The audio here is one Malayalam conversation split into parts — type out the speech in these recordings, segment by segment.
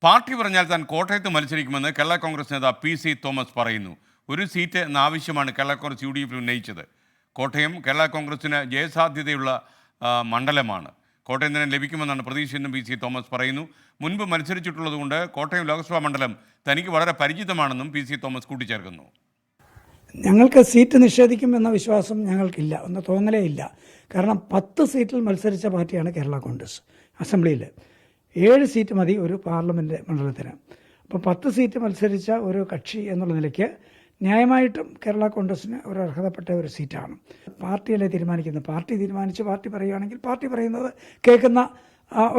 പാർട്ടി പറഞ്ഞാൽ താൻ കോട്ടയത്ത് മത്സരിക്കുമെന്ന് കേരള കോൺഗ്രസ് നേതാവ് പി.സി. തോമസ് പറയുന്നു. ഒരു സീറ്റ് എന്ന ആവശ്യമാണ് കേരള കോൺഗ്രസ് യു.ഡി.എഫിൽ ഉന്നയിച്ചത്. കോട്ടയം കേരള കോൺഗ്രസിന് ജയസാധ്യതയുള്ള മണ്ഡലമാണ്. കോട്ടയം തന്നെ ലഭിക്കുമെന്നാണ് പ്രതീക്ഷയെന്നും പി.സി. തോമസ് പറയുന്നു. മുൻപ് മത്സരിച്ചിട്ടുള്ളതുകൊണ്ട് കോട്ടയം ലോക്സഭാ മണ്ഡലം തനിക്ക് വളരെ പരിചിതമാണെന്നും പി.സി. തോമസ് കൂട്ടിച്ചേർക്കുന്നു. ഞങ്ങൾക്ക് സീറ്റ് നിഷേധിക്കുമെന്ന വിശ്വാസം ഞങ്ങൾക്കില്ല, ഒന്ന് തോന്നലേ ഇല്ല. കാരണം 10 സീറ്റിൽ മത്സരിച്ച പാർട്ടിയാണ് കേരള കോൺഗ്രസ്. അസംബ്ലിയിൽ 7 സീറ്റ് മതി ഒരു പാർലമെൻറ്റ് മണ്ഡലത്തിന്. അപ്പോൾ 10 സീറ്റ് മത്സരിച്ച ഒരു കക്ഷി എന്നുള്ള നിലയ്ക്ക് ന്യായമായിട്ടും കേരള കോൺഗ്രസിന് ഒരു അർഹതപ്പെട്ട ഒരു സീറ്റാണ്. പാർട്ടിയല്ലേ തീരുമാനിക്കുന്നത്. പാർട്ടി തീരുമാനിച്ച് പാർട്ടി പറയുകയാണെങ്കിൽ പാർട്ടി പറയുന്നത് കേൾക്കുന്ന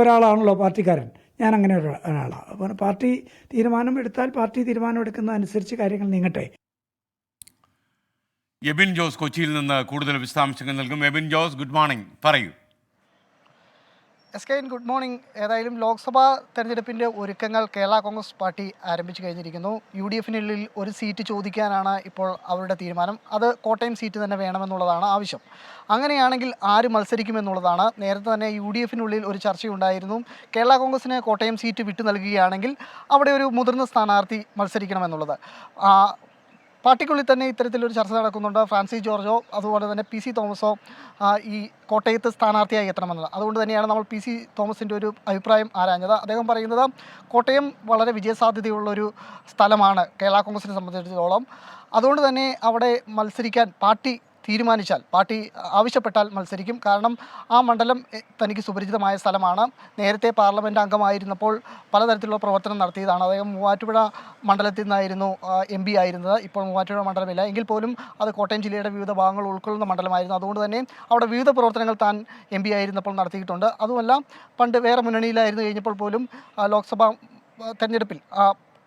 ഒരാളാണല്ലോ പാർട്ടിക്കാരൻ. ഞാൻ അങ്ങനെ ഒരാളാണ്. അപ്പോൾ പാർട്ടി തീരുമാനം എടുത്താൽ പാർട്ടി തീരുമാനം എടുക്കുന്ന അനുസരിച്ച് കാര്യങ്ങൾ നീങ്ങട്ടെ. എബിൻ ജോസ് കൊച്ചിയിൽ നിന്ന് കൂടുതൽ വിശദാംശങ്ങൾ നൽകും. എബിൻ ജോസ്, ഗുഡ് മോർണിംഗ്, പറയൂ. S K, good morning. ഏതായാലും ലോക്സഭാ തെരഞ്ഞെടുപ്പിൻ്റെ ഒരുക്കങ്ങൾ കേരള കോൺഗ്രസ് പാർട്ടി ആരംഭിച്ചു കഴിഞ്ഞിരിക്കുന്നു. യു.ഡി.എഫിനുള്ളിൽ ഒരു സീറ്റ് ചോദിക്കാനാണ് ഇപ്പോൾ അവരുടെ തീരുമാനം. അത് കോട്ടയം സീറ്റ് തന്നെ വേണമെന്നുള്ളതാണ് ആവശ്യം. അങ്ങനെയാണെങ്കിൽ ആര് മത്സരിക്കുമെന്നുള്ളതാണ്. നേരത്തെ തന്നെ യു.ഡി.എഫിനുള്ളിൽ ഒരു ചർച്ചയുണ്ടായിരുന്നു. കേരള കോൺഗ്രസിന് കോട്ടയം സീറ്റ് വിട്ടു നൽകുകയാണെങ്കിൽ അവിടെ ഒരു മുതിർന്ന സ്ഥാനാർത്ഥി മത്സരിക്കണമെന്നുള്ളത്. പാർട്ടിക്കുള്ളിൽ തന്നെ ഇത്തരത്തിലൊരു ചർച്ച നടക്കുന്നുണ്ട്. ഫ്രാൻസിസ് ജോർജോ അതുപോലെ തന്നെ പി.സി. തോമസോ ഈ കോട്ടയത്ത് സ്ഥാനാർത്ഥിയായി എത്തണമെന്നത്. അതുകൊണ്ട് തന്നെയാണ് നമ്മൾ പി.സി. തോമസിൻ്റെ ഒരു അഭിപ്രായം ആരാഞ്ഞത്. അദ്ദേഹം പറയുന്നത് കോട്ടയം വളരെ വിജയസാധ്യതയുള്ളൊരു സ്ഥലമാണ് കേരള കോൺഗ്രസിനെ സംബന്ധിച്ചിടത്തോളം. അതുകൊണ്ട് തന്നെ അവിടെ മത്സരിക്കാൻ പാർട്ടി തീരുമാനിച്ചാൽ, പാർട്ടി ആവശ്യപ്പെട്ടാൽ മത്സരിക്കും. കാരണം ആ മണ്ഡലം തനിക്ക് സുപരിചിതമായ സ്ഥലമാണ്. നേരത്തെ പാർലമെൻറ്റ് അംഗമായിരുന്നപ്പോൾ പലതരത്തിലുള്ള പ്രവർത്തനം നടത്തിയതാണ്. അദ്ദേഹം മൂവാറ്റുപുഴ മണ്ഡലത്തിൽ നിന്നായിരുന്നു MP ആയിരുന്നത്. ഇപ്പോൾ മൂവാറ്റുപുഴ മണ്ഡലമില്ല. എങ്കിൽ പോലും അത് കോട്ടയം ജില്ലയുടെ വിവിധ ഭാഗങ്ങൾ ഉൾക്കൊള്ളുന്ന മണ്ഡലമായിരുന്നു. അതുകൊണ്ട് തന്നെ അവിടെ വിവിധ പ്രവർത്തനങ്ങൾ താൻ MP ആയിരുന്നപ്പോൾ നടത്തിയിട്ടുണ്ട്. അതുമല്ല, പണ്ട് വേറെ മുന്നണിയിലായിരുന്നു കഴിഞ്ഞപ്പോൾ പോലും ലോക്സഭാ തെരഞ്ഞെടുപ്പിൽ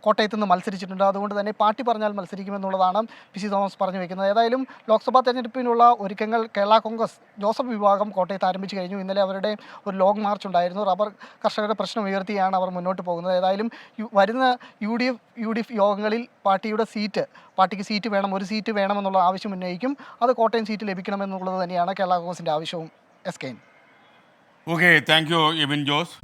കോട്ടയത്ത് നിന്ന് മത്സരിച്ചിട്ടുണ്ട്. അതുകൊണ്ട് തന്നെ പാർട്ടി പറഞ്ഞാൽ മത്സരിക്കുമെന്നുള്ളതാണ് പി.സി. തോമസ് പറഞ്ഞു വയ്ക്കുന്നത്. ഏതായാലും ലോക്സഭാ തെരഞ്ഞെടുപ്പിനുള്ള ഒരുക്കങ്ങൾ കേരള കോൺഗ്രസ് ജോസഫ് വിഭാഗം കോട്ടയത്ത് ആരംഭിച്ചു കഴിഞ്ഞു. ഇന്നലെ അവരുടെ ഒരു ലോങ് മാർച്ച് ഉണ്ടായിരുന്നു. റബ്ബർ കർഷകരുടെ പ്രശ്നം ഉയർത്തിയാണ് അവർ മുന്നോട്ട് പോകുന്നത്. ഏതായാലും വരുന്ന യു.ഡി.എഫ് യോഗങ്ങളിൽ പാർട്ടിക്ക് സീറ്റ് വേണം, ഒരു സീറ്റ് വേണമെന്നുള്ള ആവശ്യം ഉന്നയിക്കും. അത് കോട്ടയം സീറ്റ് ലഭിക്കണമെന്നുള്ളത് തന്നെയാണ് കേരള കോൺഗ്രസിൻ്റെ ആവശ്യവും. S K. Okay, thank you Abin Jose.